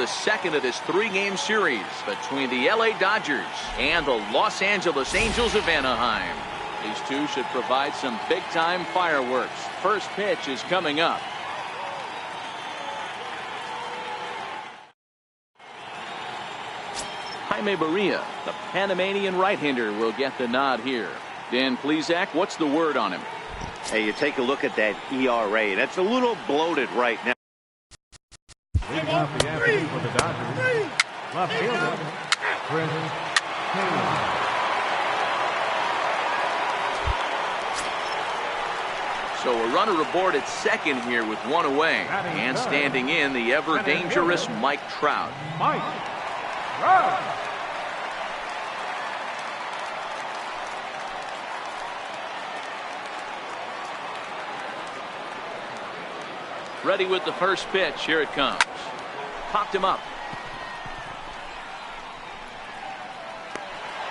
the second of this 3-game series between the LA Dodgers and the Los Angeles Angels of Anaheim. These two should provide some big-time fireworks. First pitch is coming up. Jaime Barria, the Panamanian right-hander, will get the nod here. Dan Plesac, what's the word on him? Hey, you take a look at that ERA. That's a little bloated right now. Leading off the afternoon for the Dodgers, left fielder, Chris Taylor. So a runner aboard at second here with one away. And standing in, the ever-dangerous Mike Trout. Mike Trout. Ready with the first pitch. Here it comes. Popped him up.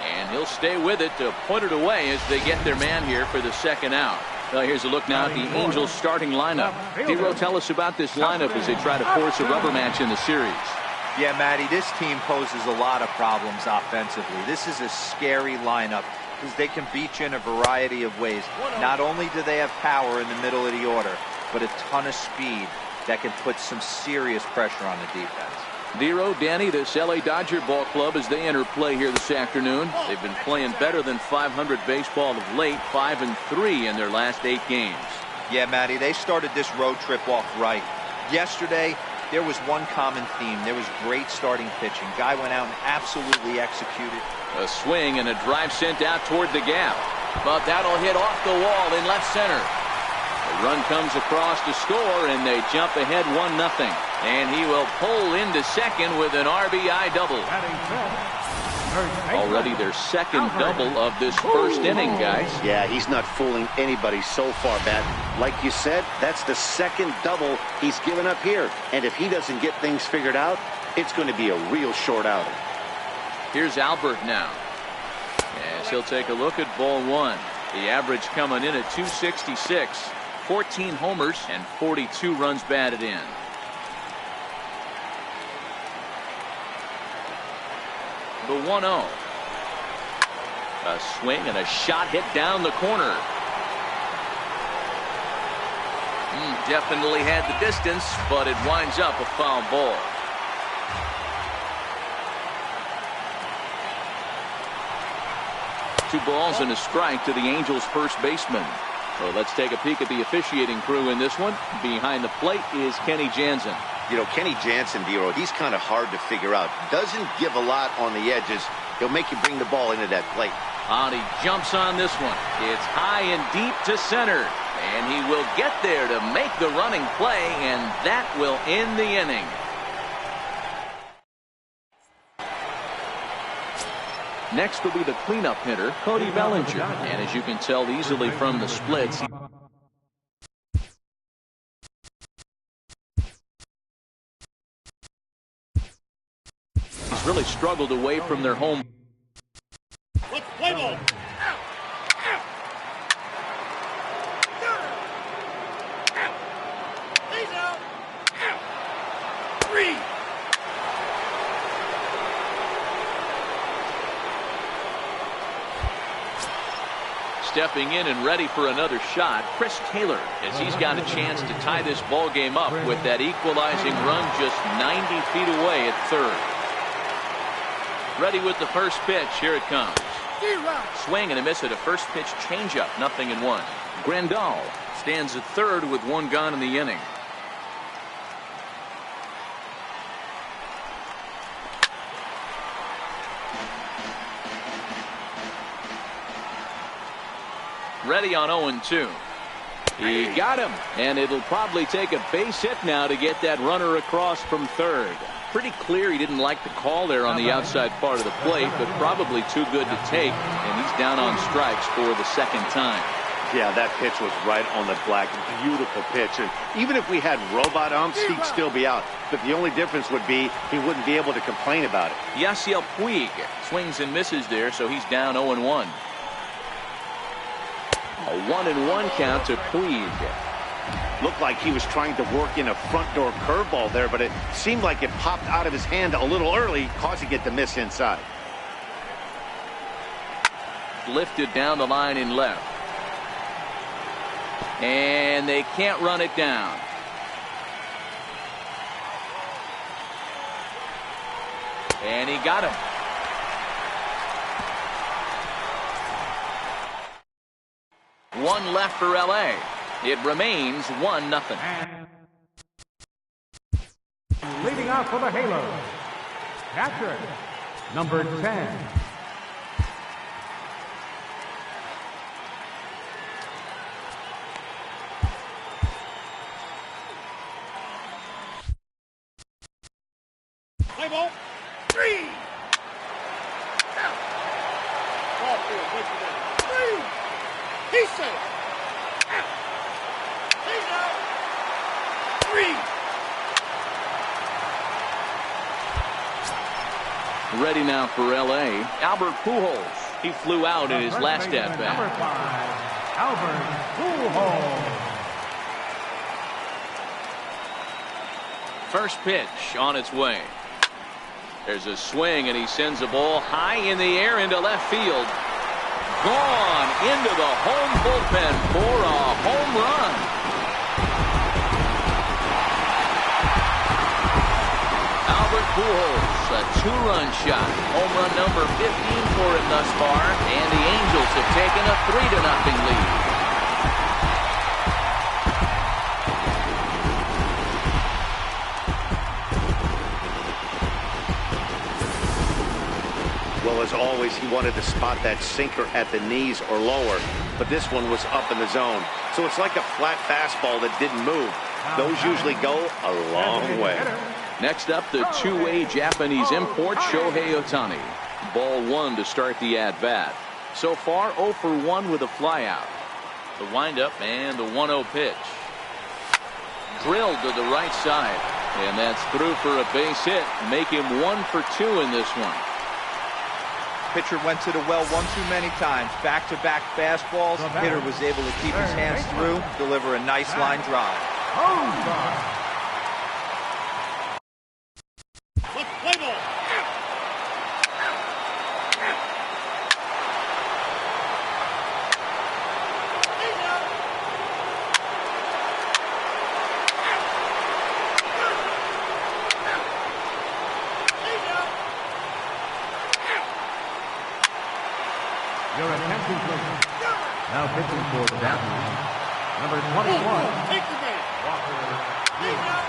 And he'll stay with it to put it away as they get their man here for the second out. Well, here's a look now at the Angels starting lineup. Dero, tell us about this lineup as they try to force a rubber match in the series. Yeah, Matty, this team poses a lot of problems offensively. This is a scary lineup because they can beat you in a variety of ways. Not only do they have power in the middle of the order, but a ton of speed that can put some serious pressure on the defense. Dero, Danny, this LA Dodger ball club as they enter play here this afternoon. They've been playing better than .500 baseball of late, 5-3 in their last 8 games. Yeah, Matty, they started this road trip off right. Yesterday, there was one common theme. There was great starting pitching. Guy went out and absolutely executed. A swing and a drive sent out toward the gap. But that'll hit off the wall in left center. The run comes across to score, and they jump ahead 1-0. And he will pull into second with an RBI double. Already their second double of this first inning, guys. Yeah, he's not fooling anybody so far, Matt. Like you said, that's the second double he's given up here. And if he doesn't get things figured out, it's going to be a real short outing. Here's Albert now. As he'll take a look at ball one. The average coming in at 266. 14 homers and 42 runs batted in. The 1-0. A swing and a shot hit down the corner. Definitely had the distance, but it winds up a foul ball. Two balls and a strike to the Angels' first baseman. So let's take a peek at the officiating crew in this one. Behind the plate is Kenny Jansen. You know, Kenny Jansen, Dero, he's kind of hard to figure out. Doesn't give a lot on the edges. He'll make you bring the ball into that plate. And he jumps on this one. It's high and deep to center. And he will get there to make the running play, and that will end the inning. Next will be the cleanup hitter, Cody Bellinger. And as you can tell easily from the splits, he's really struggled away from their home. Let's play ball. He's out. 3. Stepping in and ready for another shot, Chris Taylor, as he's got a chance to tie this ball game up with that equalizing run just 90 feet away at third. Ready with the first pitch. Here it comes. Swing and a miss at a first pitch changeup. 0-1. Grandal stands at third with one gone in the inning. Ready on 0-2. He got him, and it'll probably take a base hit now to get that runner across from third. Pretty clear he didn't like the call there on the outside part of the plate, but probably too good to take, and he's down on strikes for the second time. Yeah, that pitch was right on the black. Beautiful pitch. And even if we had robot umps, he'd still be out. But the only difference would be he wouldn't be able to complain about it. Yasiel Puig swings and misses there, so he's down 0-1. A 1-1 count to Puig. Looked like he was trying to work in a front door curveball there, but it seemed like it popped out of his hand a little early, causing it to miss inside. Lifted down the line in left. And they can't run it down. And he got it. One left for LA. It remains 1-0. Leading out for the Halos, catcher, number 10. Play ball. 3. Ball field, wait for that. 3. He's safe. He's out. 3. Ready now for LA. Albert Pujols. He flew out in his last at bat. Number 5, Albert Pujols. First pitch on its way. There's a swing, and he sends a ball high in the air into left field. Gone into the home bullpen for a home run. Albert Pujols, a 2-run shot. Home run number 15 for him thus far, and the Angels have taken a 3-0 lead. Well, as always, he wanted to spot that sinker at the knees or lower, but this one was up in the zone. So it's like a flat fastball that didn't move. Those usually go a long way. Next up, the two-way Japanese import, Shohei Ohtani. Ball 1 to start the at-bat. So far, 0 for 1 with a flyout. The windup and the 1-0 pitch. Drilled to the right side. And that's through for a base hit. Make him 1 for 2 in this one. Pitcher went to the well one too many times. Back-to-back fastballs. Hitter was able to keep his hands through, deliver a nice line drive. Let's play ball. He's out. 3. Your attention, please. Now pitching for the Dodgers, number 21. Take the man. Walker. He's out.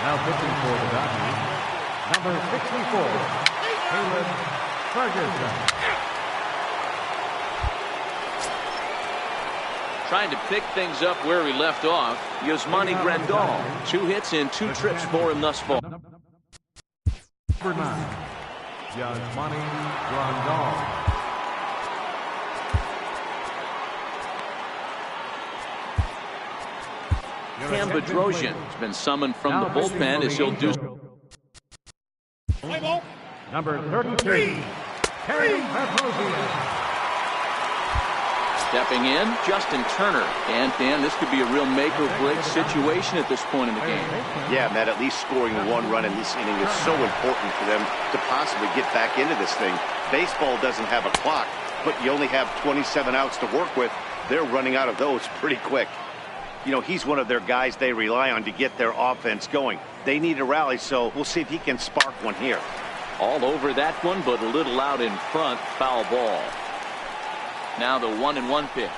Now pitching for the Dodgers, number 64. Caleb Ferguson. Trying to pick things up where he left off, Yasmani Grandal. 2 hits and 2 trips for him thus far. Number 9, Yasmani Grandal. Cam Bedrosian has been summoned from the bullpen as he'll do. Play ball. Number 33, Cam Bedrosian. Stepping in, Justin Turner. And Dan, this could be a real make-or-break situation at this point in the game. Yeah, Matt, at least scoring 1 run in this inning is so important for them to possibly get back into this thing. Baseball doesn't have a clock, but you only have 27 outs to work with. They're running out of those pretty quick. You know, he's one of their guys they rely on to get their offense going. They need a rally, so we'll see if he can spark one here. All over that one, but a little out in front. Foul ball. Now the 1-1 pitch.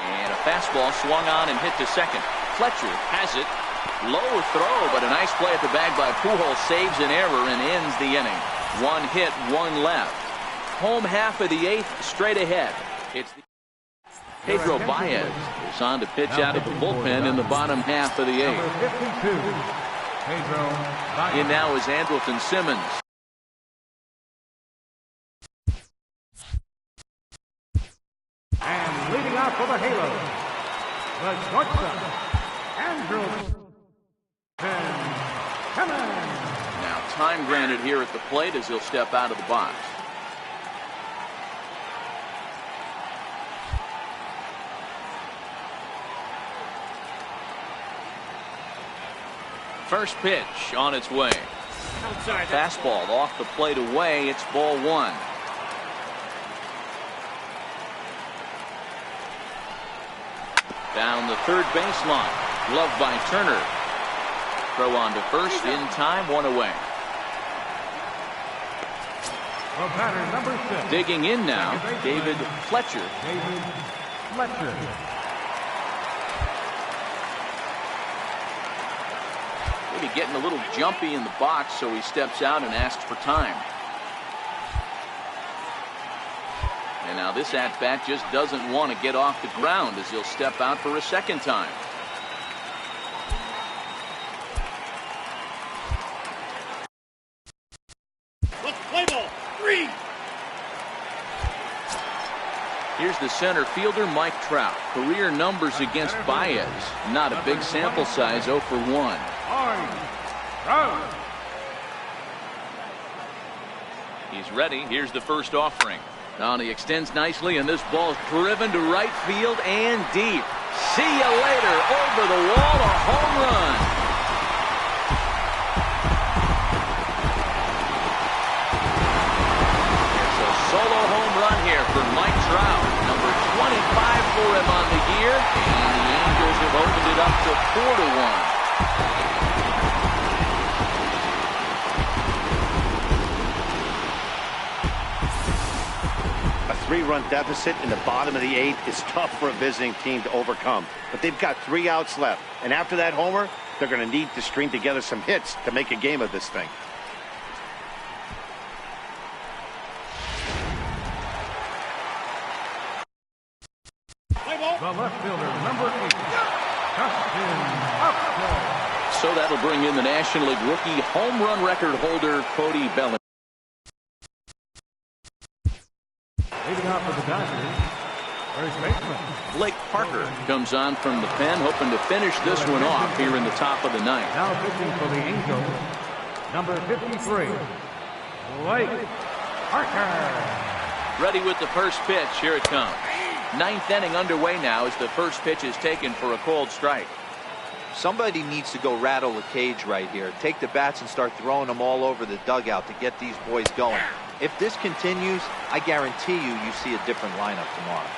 And a fastball swung on and hit to second. Fletcher has it. Low throw, but a nice play at the bag by Pujols. Saves an error and ends the inning. 1 hit, 1 left. Home half of the 8th, straight ahead. It's Pedro Baez is on to pitch out of the bullpen in the bottom half of the 8th. Number 52, Pedro Baez. In now is Andrelton Simmons. And leading out for the Halos, the shortstop, Andrelton Simmons. Now time granted here at the plate as he'll step out of the box. First pitch on its way. Outside. Fastball off the plate away. It's ball one. Down the third baseline. Glove by Turner. Throw on to first in time. One away. The batter, number 6. Digging in now, David Fletcher. David Fletcher. Maybe getting a little jumpy in the box, so he steps out and asks for time. And now this at-bat just doesn't want to get off the ground as he'll step out for a second time. Let's play ball. 3. Here's the center fielder, Mike Trout. Career numbers against Baez. Not a big sample size, 0 for 1. He's ready. Here's the first offering. Now he extends nicely, and this ball's driven to right field and deep. See you later. Over the wall, a home run. It's a solo home run here for Mike Trout. Number 25 for him on the year, and the Angels have opened it up to 4-1. A 3-run deficit in the bottom of the 8th is tough for a visiting team to overcome. But they've got 3 outs left. And after that homer, they're going to need to string together some hits to make a game of this thing. Play ball. The left fielder, number 8. Justin Upton. So that'll bring in the National League rookie home run record holder, Cody Bellinger. Leading off for the Dodgers, first baseman. Blake Parker comes on from the pen, hoping to finish this one off here in the top of the ninth. Now pitching for the Angels, number 53, Blake Parker. Ready with the first pitch. Here it comes. Ninth inning underway now as the first pitch is taken for a called strike. Somebody needs to go rattle the cage right here. Take the bats and start throwing them all over the dugout to get these boys going. If this continues, I guarantee you see a different lineup tomorrow.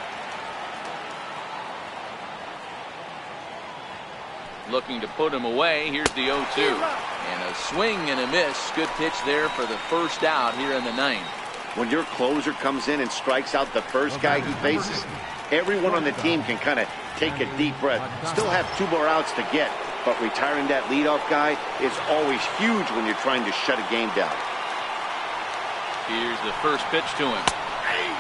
Looking to put him away. Here's the 0-2. And a swing and a miss. Good pitch there for the first out here in the ninth. When your closer comes in and strikes out the first guy he faces, everyone on the team can kind of take a deep breath. Still have 2 more outs to get, but retiring that leadoff guy is always huge when you're trying to shut a game down. Here's the first pitch to him.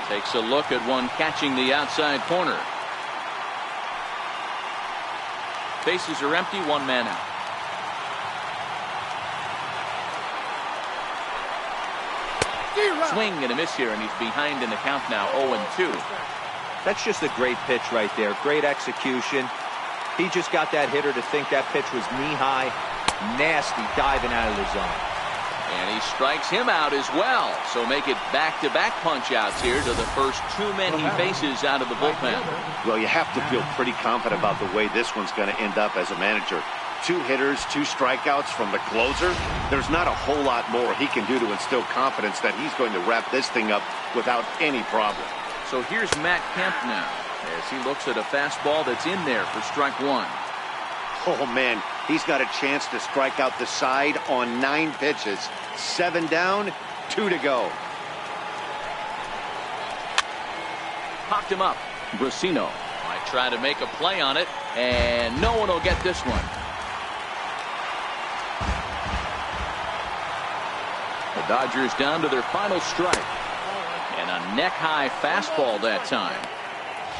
Takes a look at one catching the outside corner. Bases are empty, 1 man out. Swing and a miss here, and he's behind in the count now, 0-2. That's just a great pitch right there. Great execution. He just got that hitter to think that pitch was knee-high. Nasty diving out of the zone. And he strikes him out as well. So make it back-to-back punch-outs here to the first 2 men he faces out of the bullpen. Well, you have to feel pretty confident about the way this one's going to end up as a manager. 2 hitters, 2 strikeouts from the closer. There's not a whole lot more he can do to instill confidence that he's going to wrap this thing up without any problem. So here's Matt Kemp now as he looks at a fastball that's in there for strike 1. Oh, man, he's got a chance to strike out the side on 9 pitches. 7 down, 2 to go. Popped him up. Brasino might try to make a play on it, and no one will get this one. The Dodgers down to their final strike. And a neck-high fastball that time.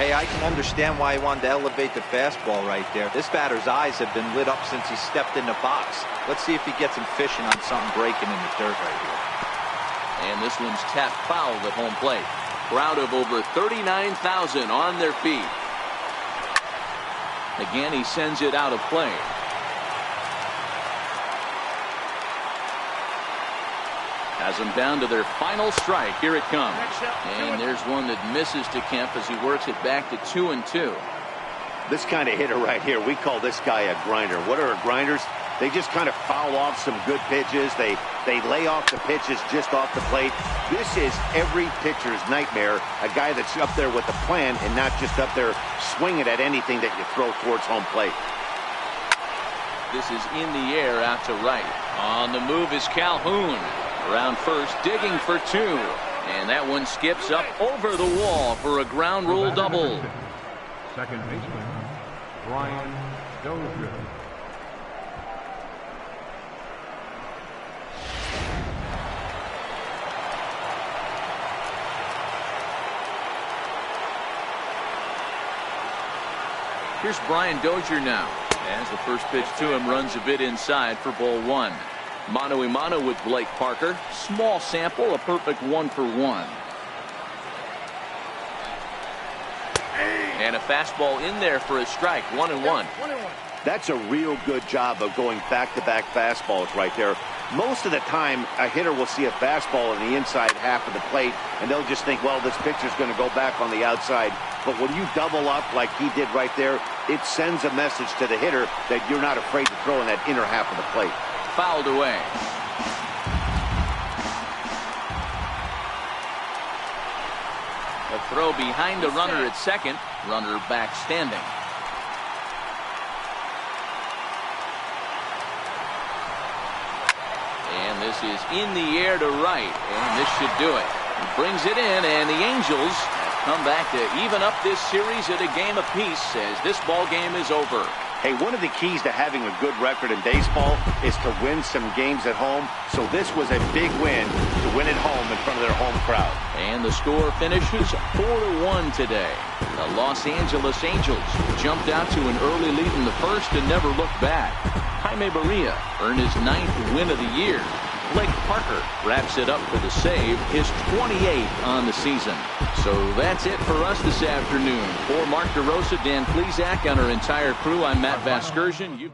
Hey, I can understand why he wanted to elevate the fastball right there. This batter's eyes have been lit up since he stepped in the box. Let's see if he gets him fishing on something breaking in the dirt right here. And this one's tapped foul at home plate. Crowd of over 39,000 on their feet. Again, he sends it out of play. Has them down to their final strike. Here it comes. And there's one that misses to Kemp as he works it back to 2-2. This kind of hitter right here, we call this guy a grinder. What are grinders? They just kind of foul off some good pitches. They lay off the pitches just off the plate. This is every pitcher's nightmare, a guy that's up there with a plan and not just up there swinging at anything that you throw towards home plate. This is in the air out to right. On the move is Calhoun. Around first, digging for two. And that one skips up over the wall for a ground rule double. Second baseman, Brian Dozier. Here's Brian Dozier now. As the first pitch to him runs a bit inside for ball one. Mano a mano with Blake Parker. Small sample, a perfect 1-for-1. And a fastball in there for a strike. 1-1. That's a real good job of going back-to-back fastballs right there. Most of the time, a hitter will see a fastball in the inside half of the plate, and they'll just think, well, this pitcher's going to go back on the outside. But when you double up like he did right there, it sends a message to the hitter that you're not afraid to throw in that inner half of the plate. Fouled away. A throw behind the runner at second. Runner back standing. And this is in the air to right. And this should do it. He brings it in, and the Angels have come back to even up this series at a game apiece as this ball game is over. Hey, one of the keys to having a good record in baseball is to win some games at home. So this was a big win to win at home in front of their home crowd. And the score finishes 4-1 today. The Los Angeles Angels jumped out to an early lead in the first and never looked back. Jaime Barria earned his 9th win of the year. Blake Parker wraps it up for the save, his 28th on the season. So that's it for us this afternoon. For Mark DeRosa, Dan Plesac, and our entire crew, I'm Matt Vasgersian.